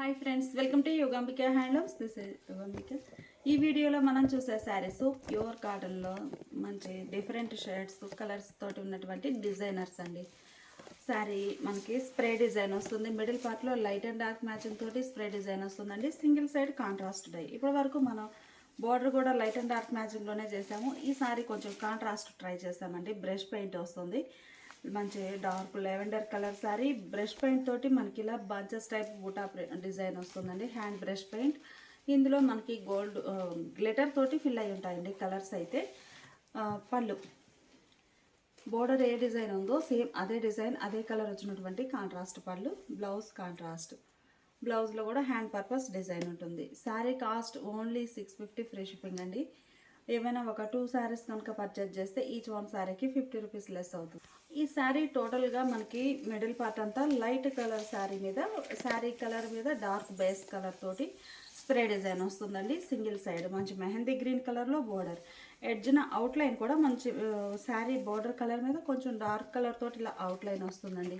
Hi friends, welcome to Yogambika handlooms. This is Yogambika. ఈ వీడియోలో మనం చూసే శారీస్ ప్యూర్ కాటన్లో మంచి డిఫరెంట్ షేడ్స్ కలర్స్ తోటి ఉన్నటువంటి డిజైనర్స్ అండి. శారీ మనకి స్ప్రే డిజైన్ వస్తుంది. మిడిల్ పార్ట్లో లైట్ అండ్ డార్క్ మ్యాచింగ్ తోటి స్ప్రే డిజైన్ వస్తుందండి. Single side contrast dye. ఇప్పటి వరకు మనం బోర్డర్ కూడా లైట్ అండ్ డార్క్ మ్యాచింగ్లోనే చేసాము. ఈ శారీ కొంచెం కాంట్రాస్ట్ ట్రై చేసామండి. బ్రష్ పెయింట్ వస్తుంది. మంచి dark lavender colour sorry brush paint తోటి మనకి ఇలా బంచెస్ టైప్ బూటా డిజైన్ వస్తుందండి. Hand brush paint. ఇందులో మనకి గోల్డ్ గ్లిటర్ తోటి ఫిల్ అయి ఉంటాయండి కలర్స్ అయితే. పళ్ళు బోర్డర్ ఏ డిజైన్ ఉందో సేమ్ అదే డిజైన్ అదే కలర్ వచ్చినటువంటి కాంట్రాస్ట్ పళ్ళు. Blouse contrast. బ్లౌజ్లో కూడా హ్యాండ్ పర్పస్ డిజైన్ ఉంటుంది. Sari cost only 650 free shipping అండి. ఏమైనా ఒక 2 శారీస్ కనుక పర్చేజ్ చేస్తే ఈచ్ వన్ శారీకి 50 రూపీస్ లెస్ అవుతుంది. ఈ శారీ టోటల్గా మనకి మిడిల్ పార్ట్ అంతా లైట్ కలర్ శారీ కలర్ మీద డార్క్ బేస్ కలర్ తోటి స్ప్రే డిజైన్ వస్తుందండి. సింగిల్ సైడ్ మంచి మెహందీ గ్రీన్ కలర్లో బోర్డర్. ఎడ్జ్న అవుట్లైన్ కూడా మంచి శారీ బోర్డర్ కలర్ మీద కొంచెం డార్క్ కలర్ తోటి ఇలా అవుట్లైన్ వస్తుందండి.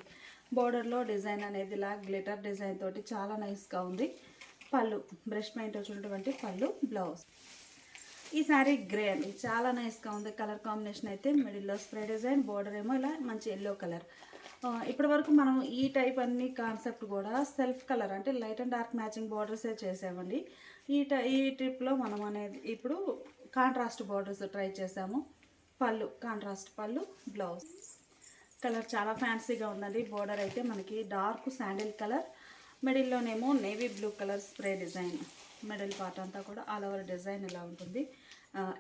బోర్డర్లో డిజైన్ అనేది ఇలా గ్లిటర్ డిజైన్ తోటి చాలా నైస్గా ఉంది. పళ్ళు బ్రష్ పెయింట్ వచ్చినటువంటి పళ్ళు. బ్లౌజ్ ఈ శారీ గ్రే అండి, చాలా నైస్గా ఉంది. కలర్ కాంబినేషన్ అయితే మిడిల్లో స్ప్రే డిజైన్, బోర్డర్ ఏమో ఇలా మంచి ఎల్లో కలర్. ఇప్పటి వరకు మనం ఈ టైప్ అన్ని కాన్సెప్ట్ కూడా సెల్ఫ్ కలర్ అంటే లైట్ అండ్ డార్క్ మ్యాచింగ్ బోర్డర్సే చేసామండి. ఈ ట్రిప్లో మనం అనేది ఇప్పుడు కాంట్రాస్ట్ బోర్డర్స్ ట్రై చేసాము. పళ్ళు కాంట్రాస్ట్ పళ్ళు. బ్లౌజ్ కలర్ చాలా ఫ్యాన్సీగా ఉందండి. బోర్డర్ అయితే మనకి డార్క్ శాండిల్ కలర్, మిడిల్లోనేమో navy blue colour spray design. Middle part అంతా కూడా ఆల్ ఓవర్ డిజైన్ ఇలా ఉంటుంది.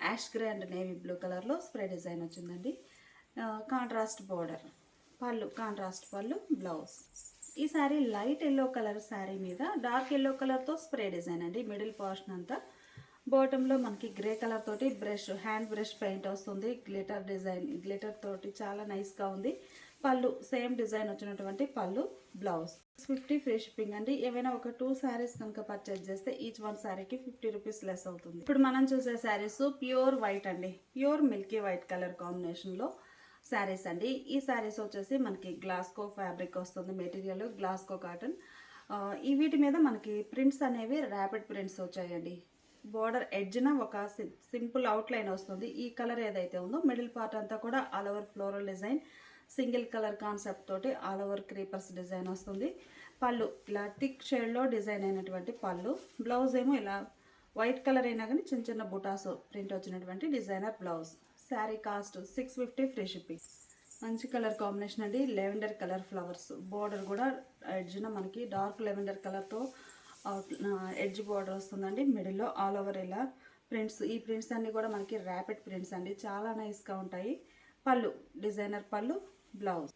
Ash grey and navy blue కలర్లో స్ప్రే డిజైన్ వచ్చిందండి. Contrast border. పళ్ళు కాంట్రాస్ట్ పళ్ళు. బ్లౌజ్ ఈ sari light yellow colour sari మీద డార్క్ ఎల్లో కలర్తో స్ప్రే డిజైన్ అండి. మిడిల్ పోర్షన్ అంతా. బాటంలో మనకి గ్రే కలర్ తోటి హ్యాండ్ బ్రష్ పెయింట్ వస్తుంది. గ్లిటర్ డిజైన్ గ్లిటర్ తోటి చాలా నైస్గా ఉంది. పళ్ళు సేమ్ డిజైన్ వచ్చినటువంటి పళ్ళు. బ్లౌజ్ 50 ఫ్రీ షిప్పింగ్ అండి. ఏవైనా ఒక 2 శారీస్ కనుక పర్చేజ్ చేస్తే ఈచ్ వన్ శారీకి 50 రూపీస్ లెస్ అవుతుంది. ఇప్పుడు మనం చూసే శారీస్ ప్యూర్ వైట్ అండి. ప్యూర్ మిల్కీ వైట్ కలర్ కాంబినేషన్లో శారీస్ అండి. ఈ శారీస్ వచ్చేసి మనకి గ్లాస్కో ఫ్యాబ్రిక్ వస్తుంది. Material Glasgow cotton. ఈ వీటి మీద మనకి ప్రింట్స్ అనేవి ర్యాపిడ్ ప్రింట్స్ వచ్చాయండి. బోర్డర్ ఎడ్జ్న ఒక సింపుల్ అవుట్లైన్ వస్తుంది. ఈ కలర్ ఏదైతే ఉందో మిడిల్ పార్ట్ అంతా కూడా all over floral design, single colour concept తోటి ఆల్ ఓవర్ క్రీపర్స్ డిజైన్ వస్తుంది. పళ్ళు ఇలా థిక్ షేడ్లో డిజైన్ అయినటువంటి పళ్ళు. బ్లౌజ్ ఏమో ఇలా వైట్ కలర్ అయినా కానీ చిన్న చిన్న బుటాస్ ప్రింట్ వచ్చినటువంటి designer blouse. Sari cost 650 free shipping. మంచి కలర్ కాంబినేషన్ అండి. Lavender colour flowers. బోర్డర్ కూడా ఎడ్జ్న మనకి డార్క్ లెవెండర్ కలర్తో ఎడ్జ్ బోర్డర్ వస్తుందండి. మిడిల్లో ఆల్ ఓవర్ ఇలా ప్రింట్స్. ఈ ప్రింట్స్ అన్నీ కూడా మనకి ర్యాపిడ్ ప్రింట్స్ అండి. చాలా నైస్గా ఉంటాయి. పళ్ళు డిజైనర్ పళ్ళు. బ్లౌజ్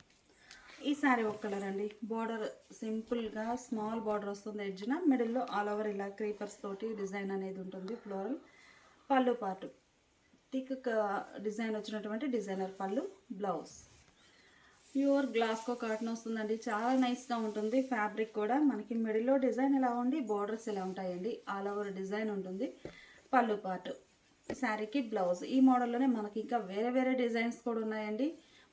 ఈ శారీ ఒక కలర్ అండి. బోర్డర్ సింపుల్గా స్మాల్ బోర్డర్ వస్తుంది ఎడ్జ్న. మిడిల్లో ఆల్ ఓవర్ ఇలా క్రీపర్స్ తోటి డిజైన్ అనేది ఉంటుంది ఫ్లోరల్. పళ్ళు పార్ట్ థిక్ డిజైన్ వచ్చినటువంటి designer pallu. Blouse pure Glasgow cotton వస్తుందండి. చాలా నైస్గా ఉంటుంది. ఫ్యాబ్రిక్ కూడా మనకి మిడిల్లో డిజైన్ ఇలా ఉండి బోర్డర్స్ ఇలా ఉంటాయండి. ఆల్ ఓవర్ డిజైన్ ఉంటుంది. పళ్ళు పార్ట్ శారీకి బ్లౌజ్. ఈ మోడల్లోనే మనకి ఇంకా వేరే వేరే డిజైన్స్ కూడా ఉన్నాయండి.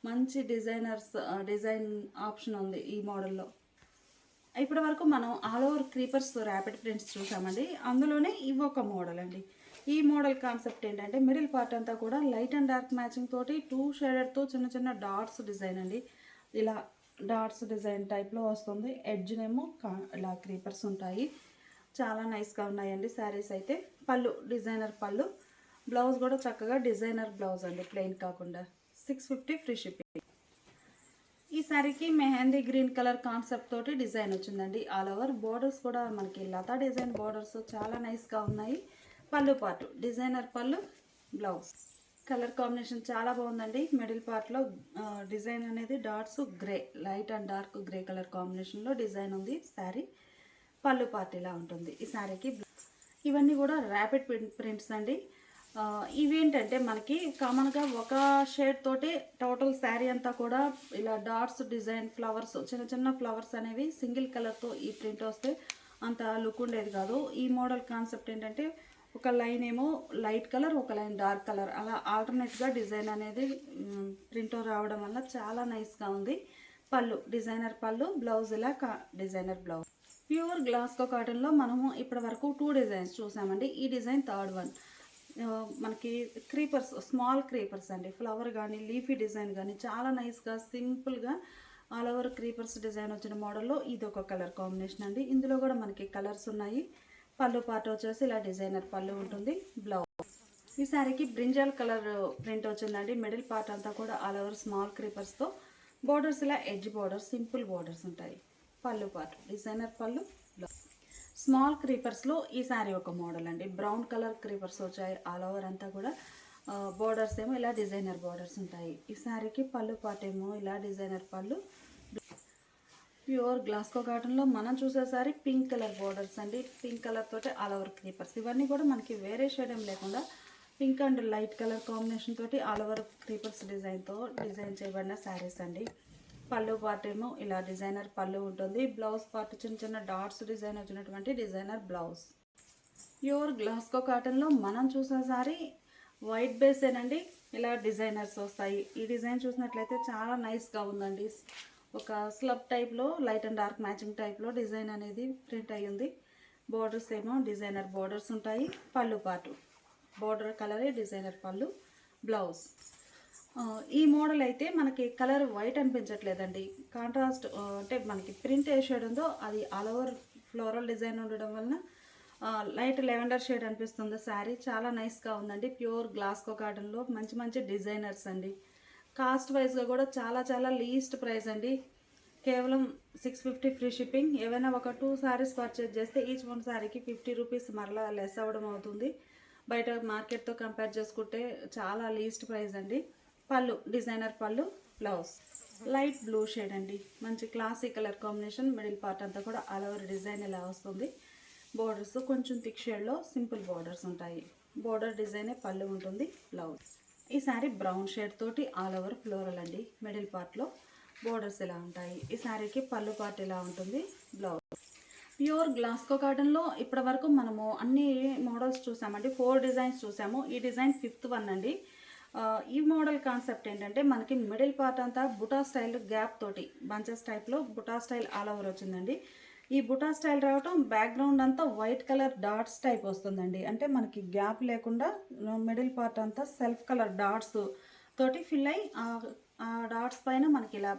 మంచి డిజైన్ ఆప్షన్ ఉంది ఈ మోడల్లో. ఇప్పటి వరకు మనం all over creepers rapid prints చూసామండి. అందులోనే ఇవి ఒక మోడల్ అండి. ఈ మోడల్ కాన్సెప్ట్ ఏంటంటే మిడిల్ పార్ట్ అంతా కూడా లైట్ అండ్ డార్క్ మ్యాచింగ్ తోటి 2 షేడెడ్తో చిన్న చిన్న డాట్స్ డిజైన్ అండి. ఇలా డాట్స్ డిజైన్ టైప్లో వస్తుంది. ఎడ్జ్నేమో ఇలా క్రీపర్స్ ఉంటాయి. చాలా నైస్గా ఉన్నాయండి శారీస్ అయితే. పళ్ళు డిజైనర్ పళ్ళు. బ్లౌజ్ కూడా చక్కగా డిజైనర్ బ్లౌజ్ అండి, ప్లెయిన్ కాకుండా. 650 ఫ్రీ షిప్పింగ్. ఈ శారీకి మెహందీ గ్రీన్ కలర్ కాన్సెప్ట్ తోటి డిజైన్ వచ్చిందండి. ఆల్ ఓవర్ బోర్డర్స్ కూడా మనకి లతా డిజైన్ బోర్డర్స్ చాలా నైస్గా ఉన్నాయి. పళ్ళు part designer pallu. Blouse colour combination చాలా బాగుందండి. మిడిల్ పార్ట్లో డిజైన్ అనేది dots grey, light and dark grey colour కాంబినేషన్లో డిజైన్ ఉంది శారీ. పళ్ళు పార్ట్ ఇలా ఉంటుంది ఈ శారీకి. ఇవన్నీ కూడా ర్యాపిడ్ ప్రింట్స్ అండి. ఇవేంటంటే మనకి కామన్గా ఒక షేడ్ తోటి టోటల్ శారీ అంతా కూడా ఇలా డాట్స్ డిజైన్ ఫ్లవర్స్, చిన్న చిన్న ఫ్లవర్స్ అనేవి సింగిల్ కలర్తో ఈ ప్రింట్ వస్తే అంత లుక్ ఉండేది కాదు. ఈ మోడల్ కాన్సెప్ట్ ఏంటంటే ఒక లైన్ ఏమో లైట్ కలర్, ఒక లైన్ డార్క్ కలర్, అలా ఆల్టర్నేట్గా డిజైన్ అనేది ప్రింట్ రావడం వల్ల చాలా నైస్గా ఉంది. పళ్ళు డిజైనర్ పళ్ళు. బ్లౌజ్ ఇలా డిజైనర్ బ్లౌజ్. ప్యూర్ గ్లాస్కో కాటన్లో మనము ఇప్పటి వరకు 2 డిజైన్స్ చూసామండి. ఈ డిజైన్ థర్డ్ వన్. మనకి క్రీపర్స్, స్మాల్ క్రీపర్స్ అండి. ఫ్లవర్ కానీ లీఫీ డిజైన్ కానీ చాలా నైస్గా సింపుల్గా ఆల్ ఓవర్ క్రీపర్స్ డిజైన్ వచ్చిన మోడల్లో ఇది ఒక కలర్ కాంబినేషన్ అండి. ఇందులో కూడా మనకి కలర్స్ ఉన్నాయి. పళ్ళు పార్ట్ వచ్చేసి ఇలా డిజైనర్ పళ్ళు ఉంటుంది. బ్లౌజ్ ఈ శారీకి బ్రింజాల్ కలర్ ప్రింట్ వచ్చిందండి. మిడిల్ పార్ట్ అంతా కూడా ఆల్ ఓవర్ స్మాల్ క్రీపర్స్తో బోర్డర్స్ ఇలా ఎడ్జ్ బోర్డర్స్, సింపుల్ బోర్డర్స్ ఉంటాయి. పళ్ళు పార్ట్ డిజైనర్ పళ్ళు. స్మాల్ క్రీపర్స్లో ఈ శారీ ఒక మోడల్ అండి. బ్రౌన్ కలర్ క్రీపర్స్ వచ్చాయి. ఆల్ ఓవర్ అంతా కూడా బోర్డర్స్ ఏమో ఇలా డిజైనర్ బోర్డర్స్ ఉంటాయి. ఈ శారీకి పళ్ళు పార్ట్ ఏమో ఇలా డిజైనర్ పళ్ళు. ప్యూర్ గ్లాస్కో కాటన్లో మనం చూసే సారీ పింక్ కలర్ బోర్డర్స్ అండి. పింక్ కలర్ తోటి ఆల్ ఓవర్ క్రీపర్స్. ఇవన్నీ కూడా మనకి వేరే షేడ్ ఏం లేకుండా pink and light colour combination తోటి ఆల్ ఓవర్ క్రీపర్స్ డిజైన్తో డిజైన్ చేయబడిన శారీస్ అండి. పళ్ళు పార్ట్ ఏమో ఇలా డిజైనర్ పళ్ళు ఉంటుంది. బ్లౌజ్ పార్ట్ చిన్న చిన్న డాట్స్ డిజైన్ వచ్చినటువంటి డిజైనర్ బ్లౌజ్. ప్యూర్ గ్లాస్కో కాటన్లో మనం చూసే సారీ వైట్ బేసేనండి. ఇలా డిజైనర్స్ వస్తాయి. ఈ డిజైన్ చూసినట్లయితే చాలా నైస్గా ఉందండి. ఒక స్లబ్ టైప్లో లైట్ అండ్ డార్క్ మ్యాచింగ్ టైప్లో డిజైన్ అనేది ప్రింట్ అయ్యింది. బోర్డర్స్ ఏమో డిజైనర్ బోర్డర్స్ ఉంటాయి. పళ్ళు పాటు బోర్డర్ కలరే డిజైనర్ పళ్ళు. బ్లౌజ్ ఈ మోడల్ అయితే మనకి కలర్ వైట్ అనిపించట్లేదండి. కాంట్రాస్ట్ అంటే మనకి ప్రింట్ ఏ షేడ్ ఉందో అది ఆల్ ఓవర్ ఫ్లోరల్ డిజైన్ ఉండడం వలన లైట్ లెవెండర్ షేడ్ అనిపిస్తుంది. శారీ చాలా నైస్గా ఉందండి. ప్యూర్ గ్లాస్కో కాటన్లో మంచి మంచి డిజైనర్స్ అండి. కాస్ట్ వైజ్గా కూడా చాలా చాలా లీస్ట్ ప్రైస్ అండి. కేవలం 650 ఫ్రీ షిప్పింగ్. ఏవైనా ఒక 2 శారీస్ పర్చేజ్ చేస్తే ఈచ్ వన్ శారీకి 50 రూపీస్ మరలా లెస్ అవ్వడం అవుతుంది. బయట మార్కెట్తో కంపేర్ చేసుకుంటే చాలా లీస్ట్ ప్రైస్ అండి. పళ్ళు designer pallu. Blouse light blue shade అండి. మంచి classic colour combination. Middle part అంతా కూడా ఆల్ ఓవర్ డిజైన్ ఇలా వస్తుంది. బోర్డర్స్ కొంచెం థిక్ షేడ్లో సింపుల్ బోర్డర్స్ ఉంటాయి. బోర్డర్ డిజైనే పళ్ళు ఉంటుంది. బ్లౌజ్ ఈ శారీ బ్రౌన్ షేడ్ తోటి ఆల్ ఓవర్ ఫ్లోరల్ అండి. మిడిల్ పార్ట్లో బోర్డర్స్ ఇలా ఉంటాయి. ఈ శారీకి పళ్ళు పార్ట్ ఇలా ఉంటుంది. బ్లౌజ్ ప్యూర్ గ్లాస్కో కాటన్లో ఇప్పటి వరకు మనము అన్ని మోడల్స్ చూసామండి. 4 డిజైన్స్ చూసాము. ఈ డిజైన్ 5th వన్ అండి. ఈ మోడల్ కాన్సెప్ట్ ఏంటంటే మనకి మిడిల్ పార్ట్ అంతా బుటా స్టైల్ గ్యాప్ తోటి బంచెస్ టైప్లో బుటా స్టైల్ ఆల్ ఓవర్ వచ్చిందండి. ఈ బుటా స్టైల్ రావటం బ్యాక్గ్రౌండ్ అంతా వైట్ కలర్ డాట్స్ టైప్ వస్తుందండి. అంటే మనకి గ్యాప్ లేకుండా మిడిల్ పార్ట్ అంతా సెల్ఫ్ కలర్ డాట్స్ తోటి ఫిల్ అయ్యి ఆ డాట్స్ పైన మనకి ఇలా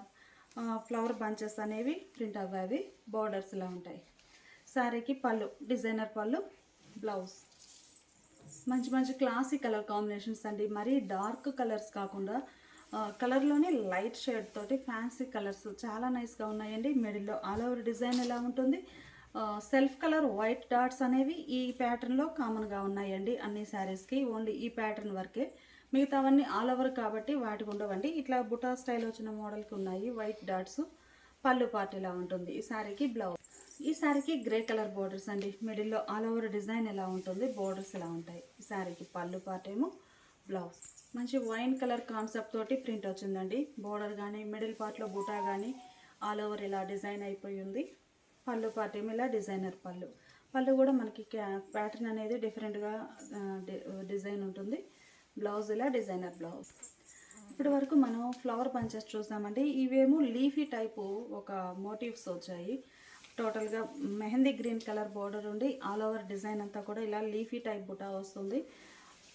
ఫ్లవర్ బంచెస్ అనేవి ప్రింట్ అవ్వేవి. బోర్డర్స్ ఇలా ఉంటాయి. శారీకి పళ్ళు డిజైనర్ పళ్ళు. బ్లౌజ్ మంచి మంచి క్లాసిక్ కలర్ కాంబినేషన్స్ అండి. మరీ డార్క్ కలర్స్ కాకుండా కలర్లోనే లైట్ షేడ్ తోటి ఫ్యాన్సీ కలర్స్ చాలా నైస్గా ఉన్నాయండి. మిడిల్లో ఆల్ ఓవర్ డిజైన్ ఎలా ఉంటుంది. సెల్ఫ్ కలర్ వైట్ డాట్స్ అనేవి ఈ ప్యాటర్న్లో కామన్గా ఉన్నాయండి అన్ని శారీస్కి. ఓన్లీ ఈ ప్యాటర్న్ వరకే, మిగతావన్నీ ఆల్ ఓవర్ కాబట్టి వాటికి ఉండవండి. ఇట్లా బుటా స్టైల్ వచ్చిన మోడల్కి ఉన్నాయి వైట్ డాట్స్. పళ్ళు పార్ట్ ఇలా ఉంటుంది. ఈ శారీకి బ్లౌజ్. ఈ శారీకి గ్రే కలర్ బోర్డర్స్ అండి. మిడిల్లో ఆల్ ఓవర్ డిజైన్ ఎలా ఉంటుంది. బోర్డర్స్ ఇలా ఉంటాయి. ఈ శారీకి పళ్ళు పార్ట్ ఏమో. బ్లౌజ్ మంచి వైన్ కలర్ కాన్సెప్ట్ తోటి ప్రింట్ వచ్చిందండి. బోర్డర్ కానీ మిడిల్ పార్ట్లో బూటా కానీ ఆల్ ఓవర్ ఇలా డిజైన్ అయిపోయి ఉంది. పళ్ళు పార్ట్ ఏమో ఇలా డిజైనర్ పళ్ళు. పళ్ళు కూడా మనకి ప్యాటర్న్ అనేది డిఫరెంట్గా డిజైన్ ఉంటుంది. బ్లౌజ్ ఇలా డిజైనర్ బ్లౌజ్. ఇప్పటి వరకు మనం ఫ్లవర్ బంచెస్ చూసామండి. ఇవేమో లీఫీ టైపు ఒక మోటివ్స్ వచ్చాయి. టోటల్గా మెహందీ గ్రీన్ కలర్ బోర్డర్ ఉండి ఆల్ ఓవర్ డిజైన్ అంతా కూడా ఇలా లీఫీ టైప్ బుటా వస్తుంది.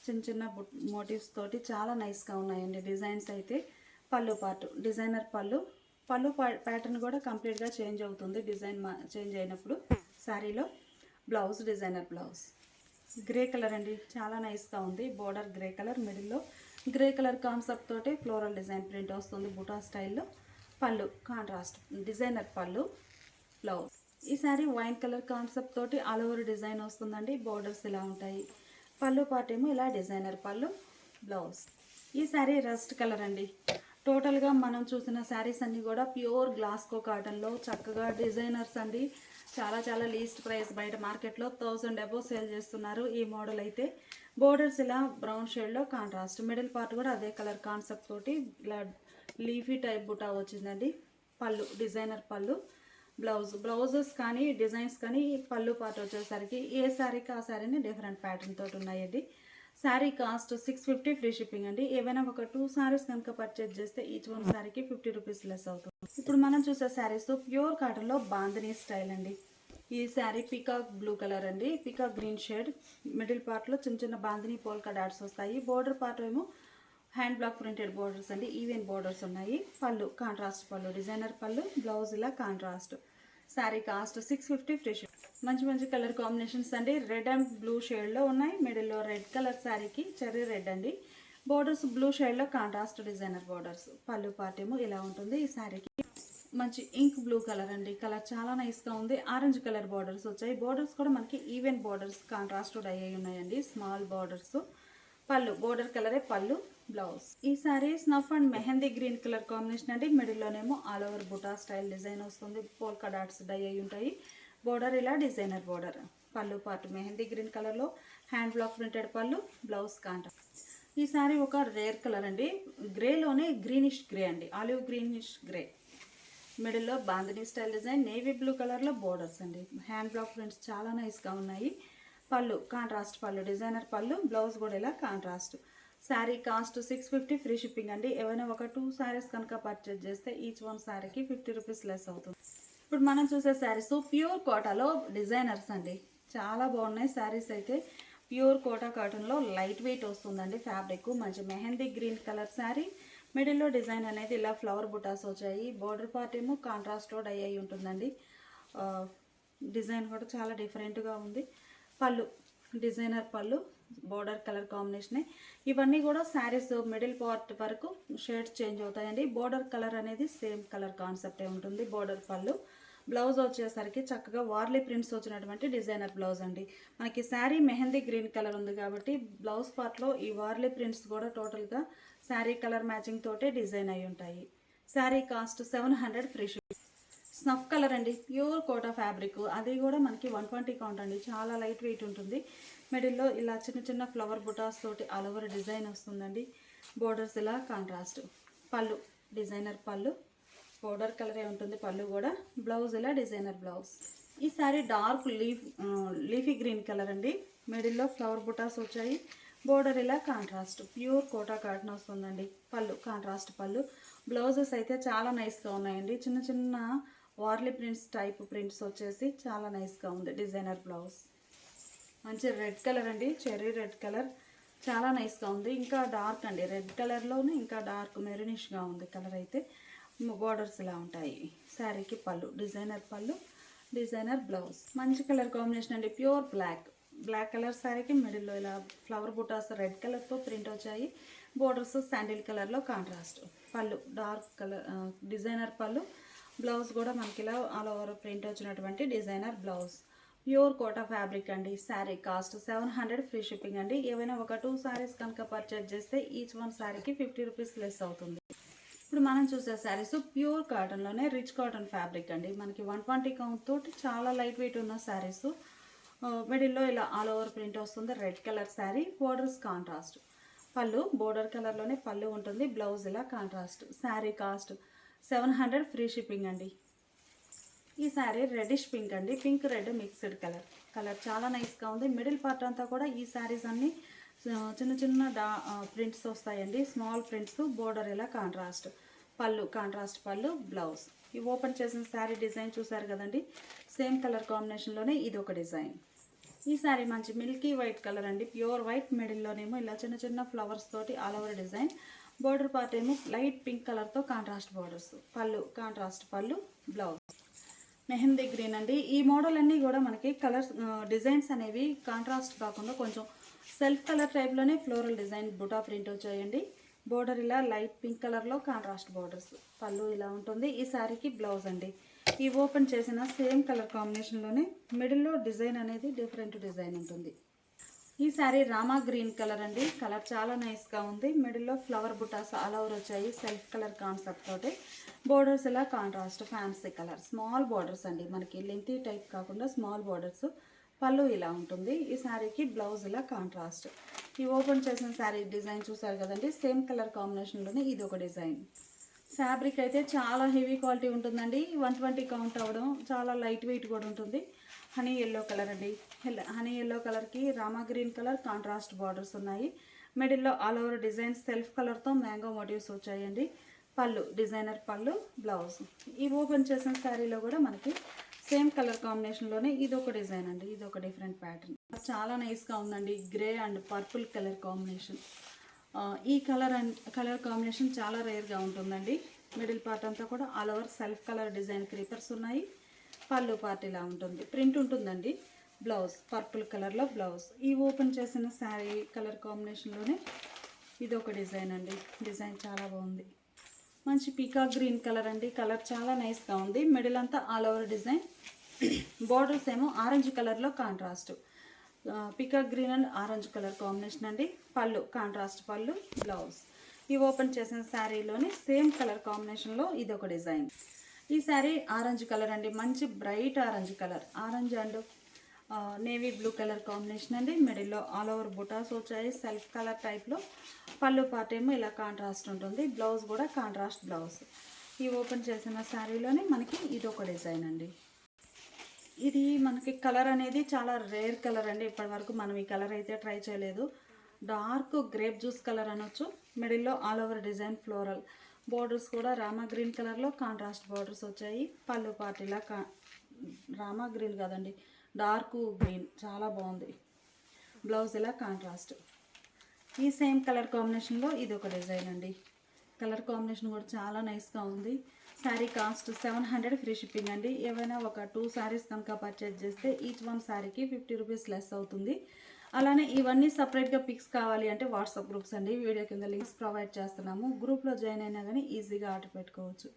చిన్న చిన్న మోటివ్స్ తోటి చాలా నైస్గా ఉన్నాయండి డిజైన్స్ అయితే. పళ్ళు పార్ట్ డిజైనర్ పళ్ళు. పళ్ళు ప్యాటర్న్ కూడా కంప్లీట్గా చేంజ్ అవుతుంది డిజైన్ చేంజ్ అయినప్పుడు శారీలో. Blouse designer blouse. Grey colour అండి. చాలా నైస్గా ఉంది. బోర్డర్ గ్రే కలర్, మిడిల్లో గ్రే కలర్ కాన్సెప్ట్ తోటి ఫ్లోరల్ డిజైన్ ప్రింట్ వస్తుంది బుటా స్టైల్లో. పళ్ళు కాంట్రాస్ట్ డిజైనర్ పళ్ళు. బ్లౌజ్ ఈ శారీ వైన్ కలర్ కాన్సెప్ట్ తోటి ఆల్ ఓవర్ డిజైన్ వస్తుందండి. బోర్డర్స్ ఇలా ఉంటాయి. పళ్ళు పార్ట్ ఏమో ఇలా డిజైనర్ పళ్ళు. బ్లౌజ్ ఈ శారీ రస్ట్ కలర్ అండి. టోటల్గా మనం చూసిన శారీస్ అన్నీ కూడా ప్యూర్ గ్లాస్కో కాటన్లో చక్కగా డిజైనర్స్ అండి. చాలా చాలా లీస్ట్ ప్రైస్. బయట మార్కెట్లో 1000 అబోవ్ సేల్ చేస్తున్నారు ఈ మోడల్ అయితే. బోర్డర్స్ ఇలా బ్రౌన్ షేడ్లో కాంట్రాస్ట్. మిడిల్ పార్ట్ కూడా అదే కలర్ కాన్సెప్ట్ తోటి ఇలా లీఫీ టైప్ బుటా వచ్చిందండి. పళ్ళు డిజైనర్ పళ్ళు. బ్లౌజెస్ కానీ డిజైన్స్ కానీ పళ్ళు పార్ట్ వచ్చేసరికి ఏ శారీకి ఆ శారీని డిఫరెంట్ ప్యాటర్న్ తోటి ఉన్నాయండి. శారీ కాస్ట్ 650 ఫ్రీ షిప్పింగ్ అండి. ఏవైనా ఒక 2 శారీస్ కనుక పర్చేజ్ చేస్తే ఈచ్ వన్ శారీకి 50 రూపీస్ లెస్ అవుతుంది. ఇప్పుడు మనం చూసే శారీస్ ప్యూర్ కాటన్లో బాందినీ స్టైల్ అండి. ఈ శారీ పీకాక్ బ్లూ కలర్ అండి, పీకాక్ గ్రీన్ షేడ్. మిడిల్ పార్ట్లో చిన్న చిన్న బాందిని పోల్కా డాట్స్ వస్తాయి. బోర్డర్ పార్ట్ ఏమో హ్యాండ్ బ్లాక్ ప్రింటెడ్ బోర్డర్స్ అండి, ఈవెన్ బోర్డర్స్ ఉన్నాయి. పళ్ళు కాంట్రాస్ట్ పళ్ళు, డిజైనర్ పళ్ళు, బ్లౌజ్ ఇలా contrast. Sari cost 650 free ship. మంచి మంచి కలర్ కాంబినేషన్స్ అండి. రెడ్ అండ్ బ్లూ షేడ్లో ఉన్నాయి. మిడిల్లో రెడ్ కలర్ శారీకి చెర్రీ రెడ్ అండి. బోర్డర్స్ బ్లూ షేడ్లో కాంట్రాస్ట్ డిజైనర్ బోర్డర్స్. పళ్ళు పార్ట్ ఏమో ఇలా ఉంటుంది. ఈ శారీకి మంచి ఇంక్ బ్లూ కలర్ అండి, కలర్ చాలా నైస్గా ఉంది. ఆరెంజ్ కలర్ బార్డర్స్ వచ్చాయి. బార్డర్స్ కూడా మనకి ఈవెన్ బార్డర్స్ కాంట్రాస్ట్ డై అయి ఉన్నాయండి, స్మాల్ బార్డర్స్. పళ్ళు బోర్డర్ కలరే పళ్ళు, బ్లౌజ్. ఈ sari snuff and mehndi green colour combination అండి. మిడిల్లోనేమో all over buta style design వస్తుంది. పోల్కా డాట్స్ డై అయి ఉంటాయి. బోర్డర్ ఇలా డిజైనర్ బోర్డర్. పళ్ళు పార్ట్ మెహందీ గ్రీన్ కలర్లో హ్యాండ్ బ్లాక్ ప్రింటెడ్ పళ్ళు, బ్లౌజ్ కాంట్రాస్ట్. ఈ సారీ ఒక రేర్ కలర్ అండి, గ్రేలోనే గ్రీనిష్ గ్రే అండి, ఆలివ్ గ్రీనిష్ గ్రే. మిడిల్లో bandhani style design, navy blue కలర్లో బోర్డర్స్ అండి. హ్యాండ్ బ్లాక్ ప్రింట్స్ చాలా నైస్గా ఉన్నాయి. పళ్ళు కాంట్రాస్ట్ పళ్ళు, డిజైనర్ పళ్ళు, బ్లౌజ్ కూడా ఇలా contrast. Sari cost 650 free shipping అండి. ఏవైనా ఒక 2 శారీస్ కనుక పర్చేజ్ చేస్తే ఈచ్ వన్ శారీకి 50 రూపీస్ లెస్ అవుతుంది. ఇప్పుడు మనం చూసే శారీస్ ప్యూర్ కోటాలో డిజైనర్స్ అండి, చాలా బాగున్నాయి శారీస్ అయితే. ప్యూర్ కోటా కాటన్లో లైట్ వెయిట్ వస్తుందండి ఫ్యాబ్రిక్. మంచి మెహందీ గ్రీన్ కలర్ శారీ. మిడిల్లో డిజైన్ అనేది ఇలా ఫ్లవర్ బుటాస్ వచ్చాయి. బోర్డర్ పార్ట్ ఏమో కాంట్రాస్ట్లో డై అయి ఉంటుందండి. డిజైన్ కూడా చాలా డిఫరెంట్గా ఉంది. పళ్ళు డిజైనర్ పళ్ళు, బోర్డర్ కలర్ కాంబినేషనే. ఇవన్నీ కూడా శారీస్ మిడిల్ పార్ట్ వరకు షేడ్స్ చేంజ్ అవుతాయండి. బోర్డర్ కలర్ అనేది సేమ్ కలర్ కాన్సెప్టే ఉంటుంది. బోర్డర్ పళ్ళు, బ్లౌజ్ వచ్చేసరికి చక్కగా వార్లీ ప్రింట్స్ వచ్చినటువంటి డిజైనర్ బ్లౌజ్ అండి. మనకి శారీ మెహందీ గ్రీన్ కలర్ ఉంది కాబట్టి బ్లౌజ్ పార్ట్లో ఈ వార్లీ ప్రింట్స్ కూడా టోటల్గా శారీ కలర్ మ్యాచింగ్ తోటే డిజైన్ అయి ఉంటాయి. Sari cost 700 free shipping. Snuff colour అండి, ప్యూర్ కోటా ఫ్యాబ్రిక్, అది కూడా మనకి 120 కౌంట్ అండి, చాలా లైట్ వెయిట్ ఉంటుంది. మిడిల్లో ఇలా చిన్న చిన్న ఫ్లవర్ బుటాస్ తోటి ఆల్ ఓవర్ డిజైన్ వస్తుందండి. బోర్డర్స్ ఇలా కాంట్రాస్ట్. పళ్ళు డిజైనర్ పళ్ళు, బోర్డర్ కలరే ఉంటుంది పళ్ళు కూడా. బ్లౌజ్ ఇలా డిజైనర్ బ్లౌజ్. ఈ sari dark leafy green colour అండి. మిడిల్లో ఫ్లవర్ బుటాస్ వచ్చాయి. బోర్డర్ ఇలా కాంట్రాస్ట్, ప్యూర్ కోటా కాటన్ వస్తుందండి. పళ్ళు కాంట్రాస్ట్ పళ్ళు. బ్లౌజెస్ అయితే చాలా నైస్గా ఉన్నాయండి. చిన్న చిన్న వార్లీ ప్రింట్స్ టైప్ ప్రింట్స్ వచ్చేసి చాలా నైస్గా ఉంది. Designer blouse. మంచి రెడ్ కలర్ అండి, చెర్రీ రెడ్ కలర్, చాలా నైస్గా ఉంది. ఇంకా డార్క్ అండి, రెడ్ కలర్లోనే ఇంకా డార్క్ మెరూనిష్గా ఉంది కలర్ అయితే. బోర్డర్స్ ఇలా ఉంటాయి. శారీకి pallu designer pallu, designer blouse. మంచి కలర్ కాంబినేషన్ అండి, ప్యూర్ బ్లాక్. బ్లాక్ కలర్ శారీకి మిడిల్లో ఇలా ఫ్లవర్ బుటాస్ రెడ్ కలర్తో ప్రింట్ వచ్చాయి. బోర్డర్స్ శాండిల్ కలర్లో contrast. Pallu dark colour designer pallu, blouse కూడా మనకి ఇలా ఆల్ ఓవర్ ప్రింట్ వచ్చినటువంటి designer blouse. Pure Kota fabric అండి. శారీ కాస్ట్ 700 ఫ్రీ షిప్పింగ్ అండి. ఏవైనా ఒక 2 శారీస్ కనుక పర్చేజ్ చేస్తే ఈచ్ వన్ శారీకి 50 రూపీస్ లెస్ అవుతుంది. ఇప్పుడు మనం చూసే శారీస్ ప్యూర్ కాటన్లోనే రిచ్ కాటన్ ఫ్యాబ్రిక్ అండి. మనకి 120 కౌంట్ తోటి చాలా లైట్ వెయిట్ ఉన్న శారీస్. మిడిల్లో ఇలా ఆల్ ఓవర్ ప్రింట్ వస్తుంది. Red colour sari, borders contrast. పళ్ళు బోర్డర్ కలర్లోనే పళ్ళు ఉంటుంది. బ్లౌజ్ ఇలా contrast. Sari cost 700 free shipping అండి. ఈ శారీ రెడ్డిష్ పింక్ అండి, pink red mixed colour. Colour చాలా నైస్గా ఉంది. మిడిల్ పార్ట్ అంతా కూడా ఈ శారీస్ అన్నీ చిన్న చిన్న ప్రింట్స్ వస్తాయండి, స్మాల్ ప్రింట్స్. బోర్డర్ ఇలా కాంట్రాస్ట్. పళ్ళు కాంట్రాస్ట్ పళ్ళు, బ్లౌజ్. ఈ ఓపెన్ చేసిన శారీ డిజైన్ చూసారు కదండి, సేమ్ కలర్ కాంబినేషన్లోనే ఇది ఒక డిజైన్. ఈ శారీ మంచి మిల్కీ వైట్ కలర్ అండి, ప్యూర్ వైట్. మిడిల్లోనేమో ఇలా చిన్న చిన్న ఫ్లవర్స్ తోటి all over design. Border part ఏమో లైట్ పింక్ కలర్తో కాంట్రాస్ట్ బోర్డర్స్. పళ్ళు కాంట్రాస్ట్ పళ్ళు, బ్లౌజ్. మెహందీ గ్రీన్ అండి. ఈ మోడల్ అన్నీ కూడా మనకి కలర్స్ డిజైన్స్ అనేవి కాంట్రాస్ట్ కాకుండా కొంచెం సెల్ఫ్ కలర్ టైప్లోనే ఫ్లోరల్ డిజైన్ బుటా ప్రింట్ వచ్చాయండి. బోర్డర్ ఇలా లైట్ పింక్ కలర్లో కాంట్రాస్ట్ బోర్డర్స్. పళ్ళు ఇలా ఉంటుంది. ఈ శారీకి బ్లౌజ్ అండి. ఈ ఓపెన్ చేసిన సేమ్ కలర్ కాంబినేషన్లోనే మిడిల్లో డిజైన్ అనేది డిఫరెంట్ డిజైన్ ఉంటుంది. ఈ శారీ రామా గ్రీన్ కలర్ అండి, కలర్ చాలా నైస్గా ఉంది. మిడిల్లో ఫ్లవర్ బుటాస్ ఆల్ ఓవర్ వచ్చాయి, సెల్ఫ్ కలర్ కాన్సెప్ట్ తోటి. బోర్డర్స్ ఇలా contrast fancy colour, small borders అండి, మనకి లెంతీ టైప్ కాకుండా స్మాల్ బోర్డర్స్. పళ్ళు ఇలా ఉంటుంది. ఈ శారీకి బ్లౌజ్ ఇలా కాంట్రాస్ట్. ఈ ఓపెన్ చేసిన శారీ డిజైన్ చూసారు కదండి, సేమ్ కలర్ కాంబినేషన్లోనే ఇది ఒక డిజైన్. ఫ్యాబ్రిక్ అయితే చాలా హెవీ క్వాలిటీ ఉంటుందండి. 120 కౌంట్ అవ్వడం, చాలా లైట్ వెయిట్ కూడా ఉంటుంది. హనీ ఎల్లో కలర్ అండి. హనీ ఎల్లో కలర్కి Rama green colour contrast borders ఉన్నాయి. మిడిల్లో ఆల్ ఓవర్ డిజైన్ సెల్ఫ్ కలర్తో మ్యాంగో మోటివ్స్ వచ్చాయండి. పళ్ళు డిజైనర్ పళ్ళు, బ్లౌజ్. ఈ ఓపెన్ చేసిన శారీలో కూడా మనకి సేమ్ కలర్ కాంబినేషన్లోనే ఇది ఒక డిజైన్ అండి, ఇది ఒక డిఫరెంట్ ప్యాటర్న్. చాలా నైస్గా ఉందండి. Grey and purple colour combination. ఈ కలర్ కాంబినేషన్ చాలా రేర్గా ఉంటుందండి. మిడిల్ పార్ట్ అంతా కూడా all over self colour design creepers ఉన్నాయి. పళ్ళు పార్ట్ ఇలా ఉంటుంది, ప్రింట్ ఉంటుందండి. బ్లౌజ్ పర్పుల్ కలర్లో బ్లౌజ్. ఈ ఓపెన్ చేసిన శారీ కలర్ కాంబినేషన్లోనే ఇది ఒక డిజైన్ అండి. డిజైన్ చాలా బాగుంది. మంచి పీకాక్ గ్రీన్ కలర్ అండి. కలర్ చాలా నైస్గా ఉంది. మిడిల్ అంతా ఆల్ ఓవర్ డిజైన్. బార్డర్స్ ఏమో ఆరెంజ్ కలర్లో contrast. Peacock green and orange colour combination అండి. పళ్ళు కాంట్రాస్ట్ పళ్ళు, బ్లౌజ్. ఈ ఓపెన్ చేసిన శారీలోని సేమ్ కలర్ కాంబినేషన్లో ఇది ఒక డిజైన్. ఈ శారీ ఆరెంజ్ కలర్ అండి, మంచి bright orange colour. Orange and navy blue colour combination అండి. మిడిల్లో ఆల్ ఓవర్ బుటాస్ వచ్చాయి సెల్ఫ్ కలర్ టైప్లో. పళ్ళు పార్ట్ ఏమో ఇలా కాంట్రాస్ట్ ఉంటుంది. బ్లౌజ్ కూడా కాంట్రాస్ట్ బ్లౌజ్. ఈ ఓపెన్ చేసిన శారీలోనే మనకి ఇది ఒక డిజైన్ అండి. ఇది మనకి కలర్ అనేది చాలా రేర్ కలర్ అండి. ఇప్పటివరకు మనం ఈ కలర్ అయితే ట్రై చేయలేదు. డార్క్ గ్రేప్ జ్యూస్ కలర్ అనొచ్చు. మిడిల్లో all over design floral. Borders కూడా రామా గ్రీన్ కలర్లో కాంట్రాస్ట్ బోర్డర్స్ వచ్చాయి. పళ్ళు పార్ట్ ఇలా రామా గ్రీన్ కాదండి, డార్క్ గ్రీన్, చాలా బాగుంది. బ్లౌజ్ ఇలా కాంట్రాస్ట్. ఈ సేమ్ కలర్ కాంబినేషన్లో ఇది ఒక డిజైన్ అండి. కలర్ కాంబినేషన్ కూడా చాలా నైస్గా ఉంది. శారీ కాస్ట్ 700 ఫ్రీ షిప్పింగ్ అండి. ఏవైనా ఒక 2 శారీస్ కనుక పర్చేజ్ చేస్తే ఈచ్ వన్ శారీకి 50 రూపీస్ లెస్ అవుతుంది. అలానే ఇవన్నీ సపరేట్గా పిక్స్ కావాలి అంటే వాట్సాప్ గ్రూప్స్ అండి, వీడియో కింద లింక్స్ ప్రొవైడ్ చేస్తున్నాము. గ్రూప్లో జాయిన్ అయినా కానీ ఈజీగా ఆర్డర్ పెట్టుకోవచ్చు.